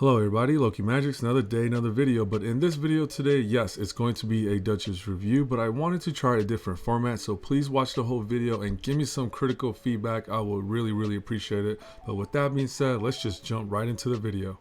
Hello everybody, Lokimagics, another day, another video, but in this video today, yes, it's going to be a Duchess review, but I wanted to try a different format, so please watch the whole video and give me some critical feedback. I will really appreciate it. But with that being said, let's just jump right into the video.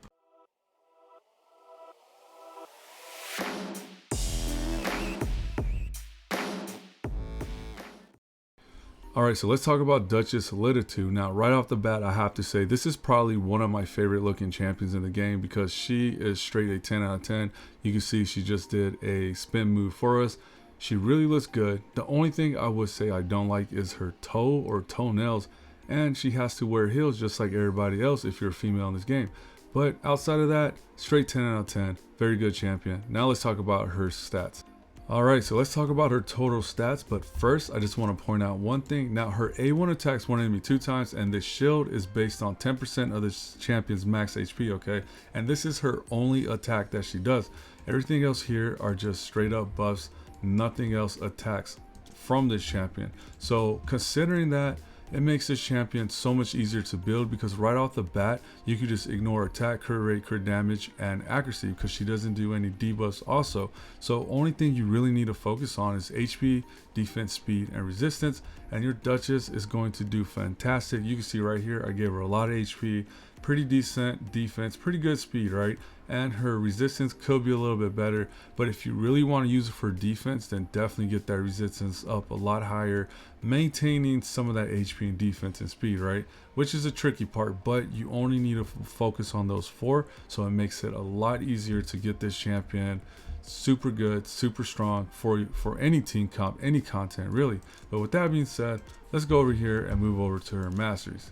Alright, so let's talk about Duchess Lilitu. Now, right off the bat, I have to say this is probably one of my favorite looking champions in the game because she is straight a 10 out of 10. You can see she just did a spin move for us. She really looks good. The only thing I would say I don't like is her toe or toenails, and she has to wear heels just like everybody else if you're a female in this game. But outside of that, straight 10 out of 10. Very good champion. Now let's talk about her stats. Alright, so let's talk about her total stats, but first I just want to point out one thing. Now her A1 attacks one enemy 2 times, and this shield is based on 10% of this champion's max HP, okay? And this is her only attack that she does. Everything else here are just straight up buffs. Nothing else attacks from this champion. So considering that, it makes this champion so much easier to build because right off the bat, you could just ignore attack, crit rate, crit damage, and accuracy because she doesn't do any debuffs also. So only thing you really need to focus on is HP, defense, speed, and resistance, and your Duchess is going to do fantastic. You can see right here, I gave her a lot of HP, pretty decent defense, pretty good speed, right? And her resistance could be a little bit better, but if you really want to use it for defense, then definitely get that resistance up a lot higher, maintaining some of that HP and defense and speed, right? Which is a tricky part, but you only need to focus on those 4, so it makes it a lot easier to get this champion super good, super strong for any team comp, any content really. But with that being said, let's go over here and move over to her masteries.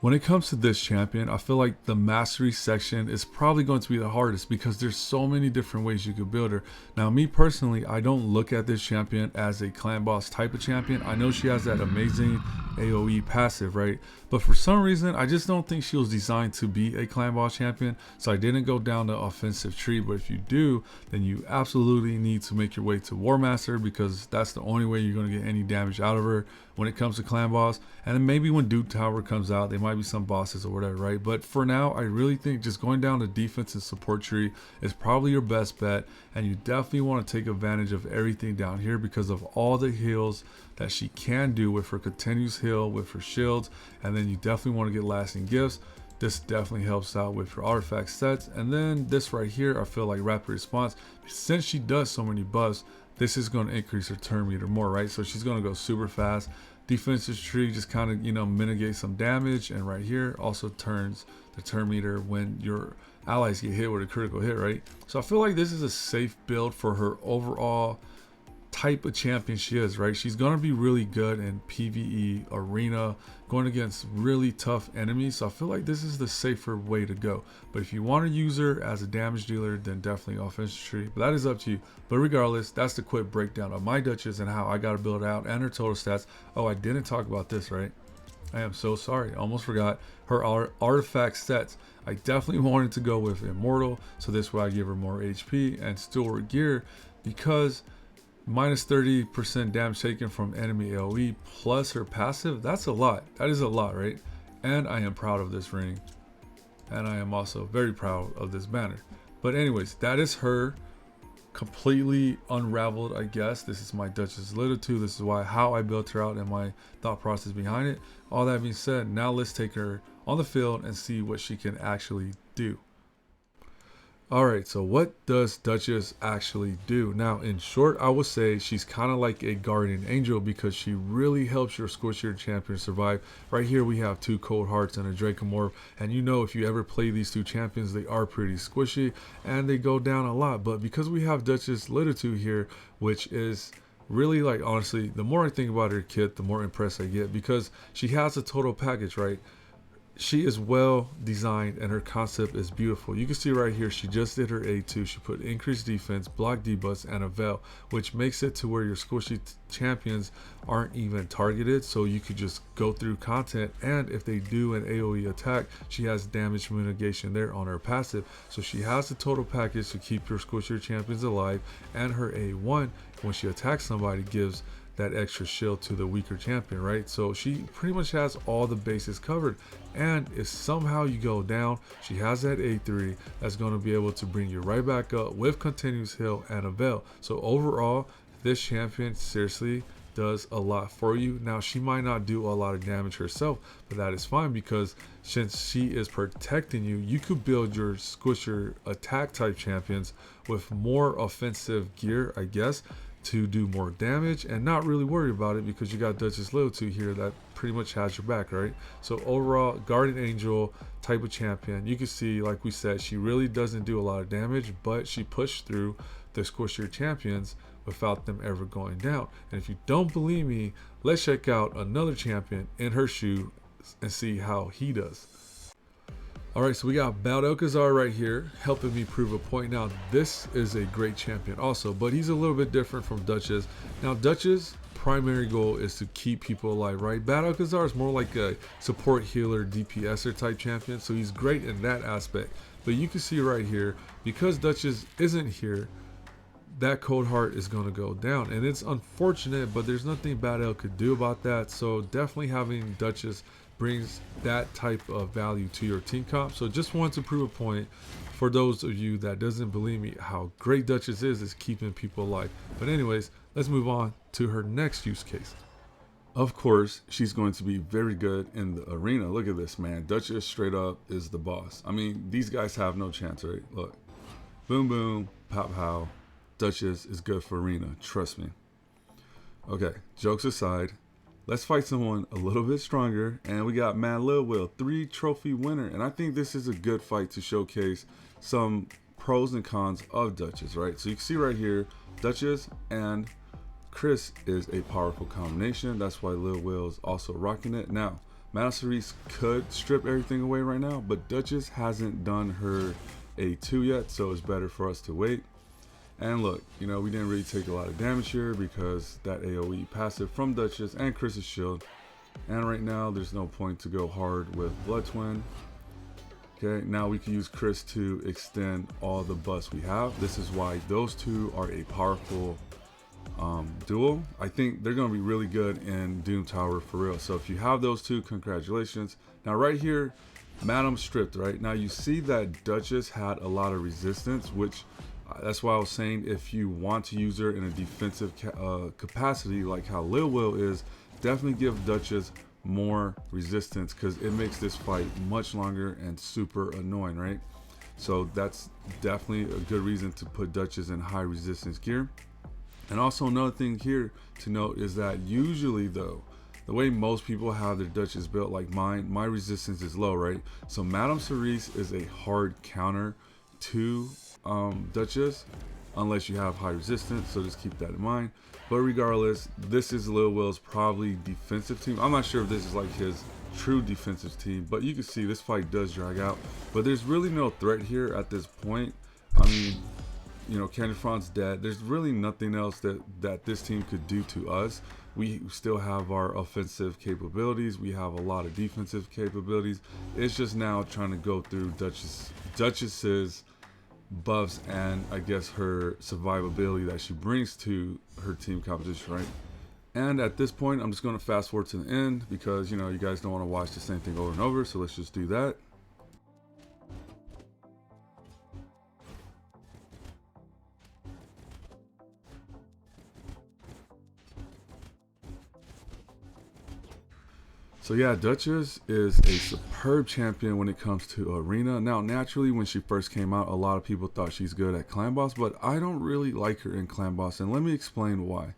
When it comes to this champion, I feel like the mastery section is probably going to be the hardest because there's so many different ways you could build her. Now, me personally, I don't look at this champion as a clan boss type of champion. I know she has that amazing AoE passive, right? But for some reason, I just don't think she was designed to be a clan boss champion. So I didn't go down the offensive tree. But if you do, then you absolutely need to make your way to War Master because that's the only way you're going to get any damage out of her when it comes to clan boss. And then maybe when Duke Tower comes out, they might be some bosses or whatever, right? But for now, I really think just going down the defense and support tree is probably your best bet, and you definitely want to take advantage of everything down here because of all the heals that she can do with her continuous heal, with her shields, and then you definitely want to get lasting gifts. This definitely helps out with her artifact sets, and then this right here, I feel like rapid response, since she does so many buffs, this is going to increase her turn meter more, right? So she's going to go super fast. Defensive tree just kind of, mitigate some damage, and right here also turns the turn meter when your allies get hit with a critical hit, right? So I feel like this is a safe build for her overall type of champion she is, right? She's going to be really good in PvE arena, going against really tough enemies. So I feel like this is the safer way to go. But if you want to use her as a damage dealer, then definitely offensive tree. But that is up to you. But regardless, that's the quick breakdown of my Duchess and how I got to build out and her total stats. Oh, I didn't talk about this, right? I am so sorry. I almost forgot her artifact sets. I definitely wanted to go with Immortal, so this way I give her more HP and Steward gear because minus 30% damage taken from enemy AoE plus her passive, that's a lot. That is a lot, right? And I am proud of this ring, and I am also very proud of this banner. But anyways, that is her completely unraveled, I guess. This is my Duchess Lilitu. This is how I built her out and my thought process behind it. All that being said, now let's take her on the field and see what she can actually do. Alright, so what does Duchess actually do? Now, in short, I would say she's kind of like a guardian angel because she really helps your squishier champion survive. Right here, we have 2 cold hearts and a Dracomorph, and if you ever play these 2 champions, they are pretty squishy and they go down a lot. But because we have Duchess Lilitu here, which is really, like, honestly, the more I think about her kit, the more impressed I get because she has a total package, right? She is well designed and her concept is beautiful. You can see right here, she just did her A2. She put increased defense, block debuffs, and a veil, which makes it to where your squishy champions aren't even targeted. So you could just go through content, and if they do an AoE attack, she has damage mitigation there on her passive. So she has the total package to keep your squishier champions alive, and her A1, when she attacks somebody, gives that extra shield to the weaker champion, right? So she pretty much has all the bases covered. And if somehow you go down, she has that A3 that's going to be able to bring you right back up with continuous heal and a veil. So overall, this champion seriously does a lot for you. Now, she might not do a lot of damage herself, but that is fine, because since she is protecting you, you could build your squisher attack type champions with more offensive gear, I guess, to do more damage and not really worry about it, because you got Duchess Lilitu here that pretty much has your back, right? So overall, Guardian Angel type of champion. You can see, like we said, she really doesn't do a lot of damage, but she pushed through the squisher champions without them ever going down. And if you don't believe me, let's check out another champion in her shoe and see how he does. Alright, so we got Balthazar right here helping me prove a point. Now, this is a great champion also, but he's a little bit different from Duchess. Now, Duchess' primary goal is to keep people alive, right? Balthazar is more like a support healer, DPSer type champion, so he's great in that aspect. But you can see right here, because Duchess isn't here, that cold heart is going to go down, and it's unfortunate, but there's nothing Battle could do about that. So definitely having Duchess brings that type of value to your team comp. So just want to prove a point for those of you that doesn't believe me how great Duchess is keeping people alive. But anyways, let's move on to her next use case. Of course, she's going to be very good in the arena. Look at this, man. Duchess straight up is the boss. I mean, these guys have no chance, right? Look, boom boom, pop how. Duchess is good for arena, trust me. Okay, jokes aside, let's fight someone a little bit stronger. And we got Mad Lil Will, 3 trophy winner. And I think this is a good fight to showcase some pros and cons of Duchess, right? So you can see right here, Duchess and Chris is a powerful combination. That's why Lil Will is also rocking it. Now, Masteries could strip everything away right now, but Duchess hasn't done her A2 yet, so it's better for us to wait. And look, you know, we didn't really take a lot of damage here because that AoE passive from Duchess and Chris's shield. And right now, there's no point to go hard with Blood Twin. Okay, now we can use Chris to extend all the buffs we have. This is why those two are a powerful duo. I think they're going to be really good in Doom Tower for real. So if you have those two, congratulations. Now right here, Madam stripped, right? Now you see that Duchess had a lot of resistance, which that's why I was saying if you want to use her in a defensive capacity like how Lil Will is, definitely give Duchess more resistance, because it makes this fight much longer and super annoying, right? So that's definitely a good reason to put Duchess in high resistance gear. And also another thing here to note is that usually though, the way most people have their Duchess built like mine, my resistance is low, right? So Madame Cerise is a hard counter to Duchess unless you have high resistance, so just keep that in mind. But regardless, this is Lil Will's probably defensive team. I'm not sure if this is like his true defensive team, but you can see this fight does drag out, but there's really no threat here at this point. I mean, you know, Candy Fran's dead. There's really nothing else that this team could do to us. We still have our offensive capabilities. We have a lot of defensive capabilities. It's just now trying to go through Duchess's buffs and I guess her survivability that she brings to her team composition, right? And at this point, I'm just going to fast forward to the end because, you know, you guys don't want to watch the same thing over and over. So let's just do that. So yeah, Duchess is a superb champion when it comes to arena. Now, naturally, when she first came out, a lot of people thought she's good at clan boss, but I don't really like her in clan boss, and let me explain why.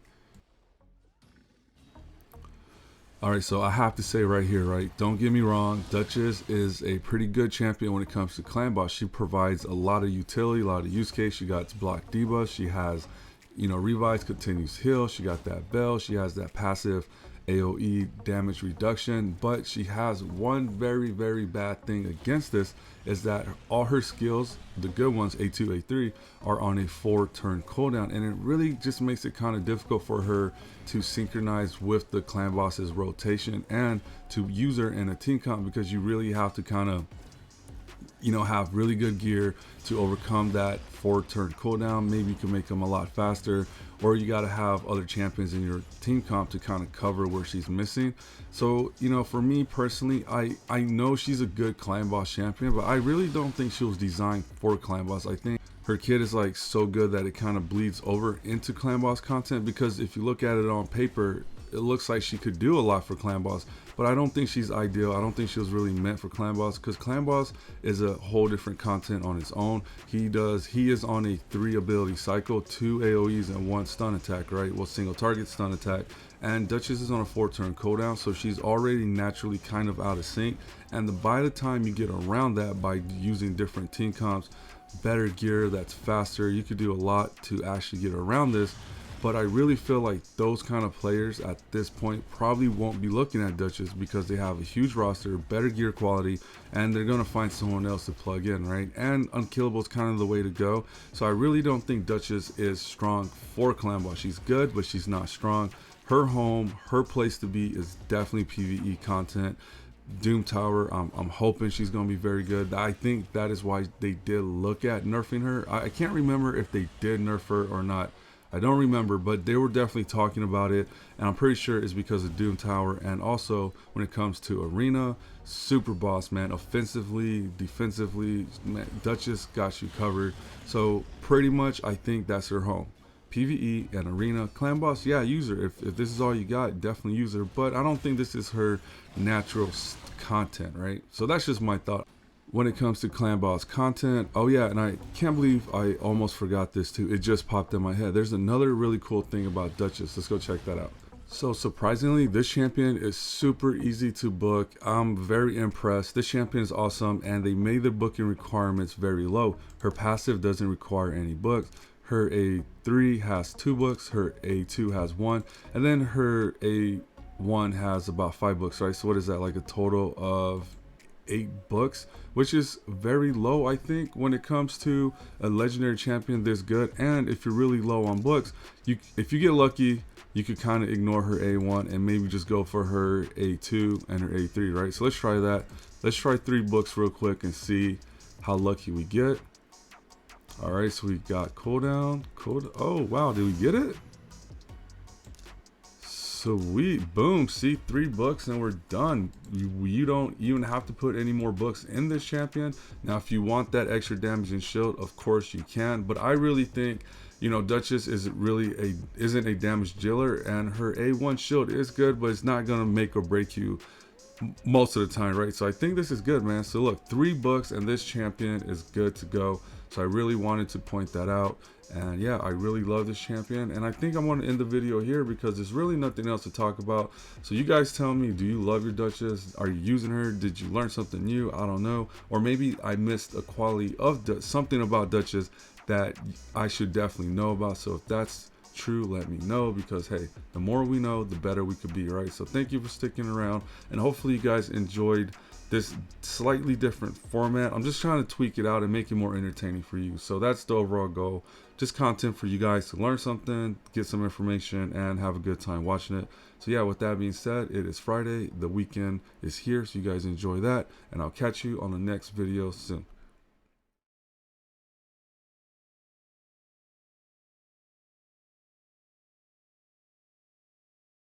Alright, so I have to say right here, right, don't get me wrong, Duchess is a pretty good champion when it comes to clan boss. She provides a lot of utility, a lot of use case. She got block debuff, she has, you know, revives, continues heal, she got that bell, she has that passive AoE damage reduction, but she has one very bad thing against this, is that all her skills, the good ones, A2, A3, are on a 4-turn cooldown, and it really just makes it kind of difficult for her to synchronize with the clan boss's rotation and to use her in a team comp, because you really have to kind of have really good gear to overcome that 4-turn cooldown. Maybe you can make them a lot faster, or you got to have other champions in your team comp to kind of cover where she's missing. So, for me personally, I know she's a good clan boss champion, but I really don't think she was designed for clan boss. I think her kit is like so good that it kind of bleeds over into clan boss content, because if you look at it on paper, it looks like she could do a lot for clan boss, but I don't think she's ideal. I don't think she was really meant for clan boss, because clan boss is a whole different content on its own. He is on a 3 ability cycle, 2 AoEs and 1 stun attack, right? Well, single target stun attack. And Duchess is on a 4-turn cooldown, so she's already naturally kind of out of sync. And by the time you get around that by using different team comps, better gear that's faster, you could do a lot to actually get around this. But I really feel like those kind of players at this point probably won't be looking at Duchess, because they have a huge roster, better gear quality, and they're going to find someone else to plug in, right? And Unkillable is kind of the way to go. So I really don't think Duchess is strong for clan boss. She's good, but she's not strong. Her home, her place to be is definitely PvE content. Doom Tower, I'm hoping she's going to be very good. I think that is why they did look at nerfing her. I can't remember if they did nerf her or not. I don't remember, but they were definitely talking about it, and I'm pretty sure it's because of Doom Tower. And also when it comes to arena, super boss, man, offensively, defensively, man, Duchess got you covered. So pretty much I think that's her home. PvE and arena. Clan boss, yeah, use her. If this is all you got, definitely use her, but I don't think this is her natural content, right? So that's just my thought when it comes to clan boss content. Oh yeah, and I can't believe I almost forgot this too. It just popped in my head. There's another really cool thing about Duchess. Let's go check that out. So surprisingly, this champion is super easy to book. I'm very impressed. This champion is awesome, and they made the booking requirements very low. Her passive doesn't require any books. Her A3 has 2 books, her A2 has 1, and then her A1 has about 5 books, right? So what is that, like a total of 8 books, which is very low, I think, when it comes to a legendary champion this good. And if you're really low on books, if you get lucky, you could kind of ignore her A1 and maybe just go for her A2 and her A3, right? So let's try that. Let's try 3 books real quick and see how lucky we get. All right, so we got cooldown. Oh wow, did we get it? Sweet, boom. See, 3 books and we're done. You don't even have to put any more books in this champion. Now if you want that extra damage and shield, of course you can, but I really think, Duchess isn't a damage dealer, and her A1 shield is good, but it's not gonna make or break you most of the time, right? So I think this is good, man. So look, 3 books and this champion is good to go. So I really wanted to point that out. And yeah, I really love this champion, and I think I'm going to end the video here because there's really nothing else to talk about. So you guys tell me, do you love your Duchess? Are you using her? Did you learn something new? I don't know. Or maybe I missed a quality of something about Duchess that I should definitely know about. So if that's true, let me know, because hey, the more we know, the better we could be, right? So thank you for sticking around, and hopefully you guys enjoyed this slightly different format. I'm just trying to tweak it out and make it more entertaining for you. So that's the overall goal. Just content for you guys to learn something, get some information, and have a good time watching it. So yeah, with that being said, it is Friday. The weekend is here, so you guys enjoy that, and I'll catch you on the next video soon.